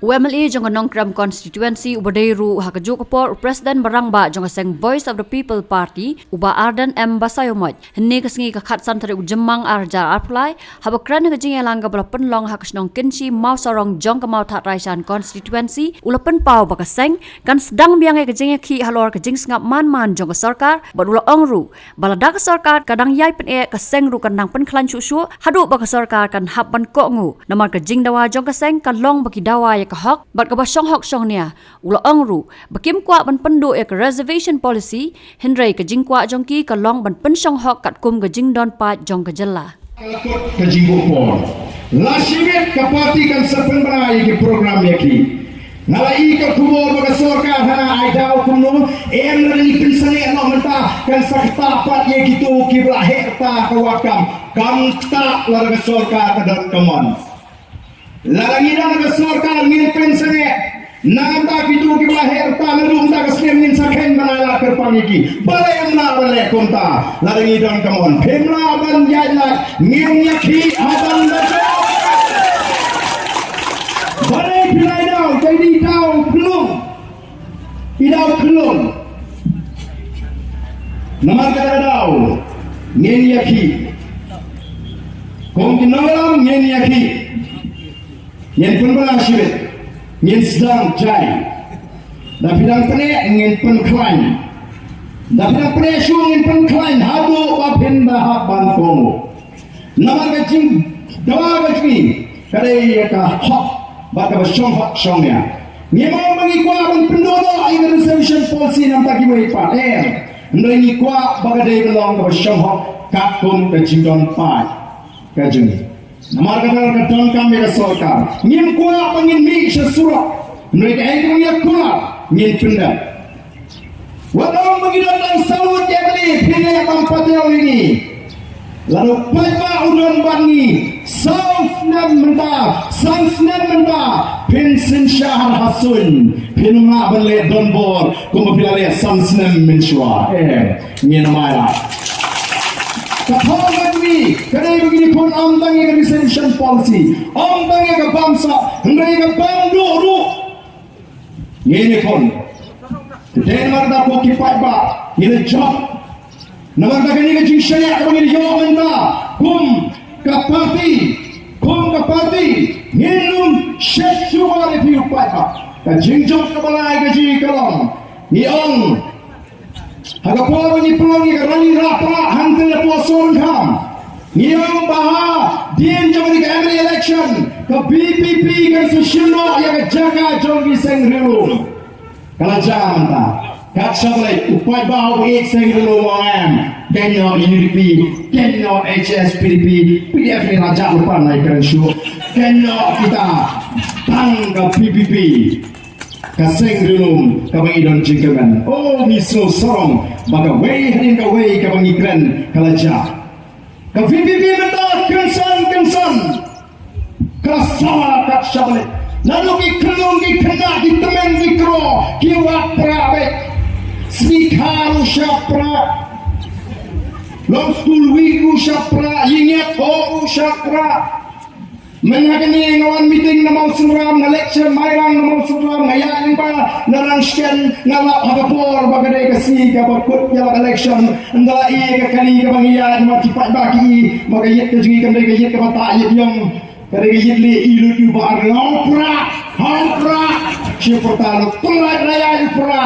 UMLA jong nongkram constituency ubadeiru hakajuk por President Barangba jong seng Voice of the People Party uba Ardan M Basayomot hne kasngi ka khatsan thare ujemmang arja apply habakran ngajing elanga balapan long hakasnong kinchi mau sarong jong kamau that raisan constituency ulapan pau bakaseng kan sedang biang kajing khi halor kajing ngap man jong sarkar badula ongru baladak sarkar kadang yai pen e kaseng ru kanang pen khlan chu hadu bak sarkar kan happan ko ngu namar kajing dawa jong kaseng kan long baki dawa hok bat ka basong hok song nia ula ongru bakim kwa ban pendu ek reservation policy hindrai ka jingkwa jongki ka long ban pensong hok kat kum ka jingdon pa jong ka jella ka jinggo por la shibet ka parti kan serpen brai ke program yaki nalai ka kubor baga sorkar hana ai dau kumno em nari pinsane no menta kan sakta pat ye gitu kibla hekta ka wakam kam ta larga sorkar ka dot kamon larangina naga sorkar ngin pensane nangata kitu ki lahir ta lalu ta kasem ngin sakhen banala kerpaniki bale amna bale konta larangi don kamon phemla ban jayla ngin yakhi adan dacha bale pilai dau jadi dau pelung idau pelung namar kata dau ngin yakhi kong kinolam ngin yakhi Yen pun berasyirik, yen sedang jai, dah bidang penek yen pun klaim, dah bidang penek syung yen pun klaim, hadu wapin bahap bankomu. Nama kecing dawa kecing, kadai ka hok, baka bersyong hok syongnya. Memang mengikwa ban pendono air reservation policy nam taki meripat. Mengikwa baka day belong ka bersyong hok kakum kecing don pai kajeng. Namar kata kadang kami ke sorkar ngin kuat pengin mi sesurat mereka itu yang kuat ngin pendak wadang mengidan dan sawut yang beli pilih tempat yang ini lalu pajak udon bani sausnan menta pensin syahar hasun pinunga beli donbor kumapilale samsnan mensyua ngin maya Kapangan ni, kadai begini pun amdangi ke reservation policy, amdangi ke bangsa, amdangi ke banduru. Ini pun, dan marda ko kipat ba, ini job. Namarda kini ke jisya, kami ini job menta, kum kapati, minum seksual itu kipat ba. Kajingjok kebalai kaji kalong, niong. Hagaporo ni pelongi rani rapa hantar poson kam. Niang baha dien jam di American election ke BPP kan sesino yang jaga jongi sengrilu. Kalau jangan ta, kat sablai upai bahu ek sengrilu moam. Kenyo UDP, kenyo HSPDP, PDF ni raja lupa naik keren show. Kenyo kita tangga PPP. Kaseng rilum kabang idon jingkeman oh miso sorong baga wei hanin ka wei kabang ikren kalaja ka VPP menta kensan kasama kat syabale lalu ki kelung ki kena ki temen ki kro ki wapra bet smikaru syapra long school wiku syapra yinget ho syapra Menghadiri ngawan meeting na mau suram na lecture mairang na mau suram ngayain pa narangshken ngalap hagapor bagadai kasi kapakut yalak election andala iya kakali kabangiyan matipat baki magayit ka jungi kamday kayit kapatayit yung kadagayit li ilut yung baar hampra siya portalo tulad raya yung pra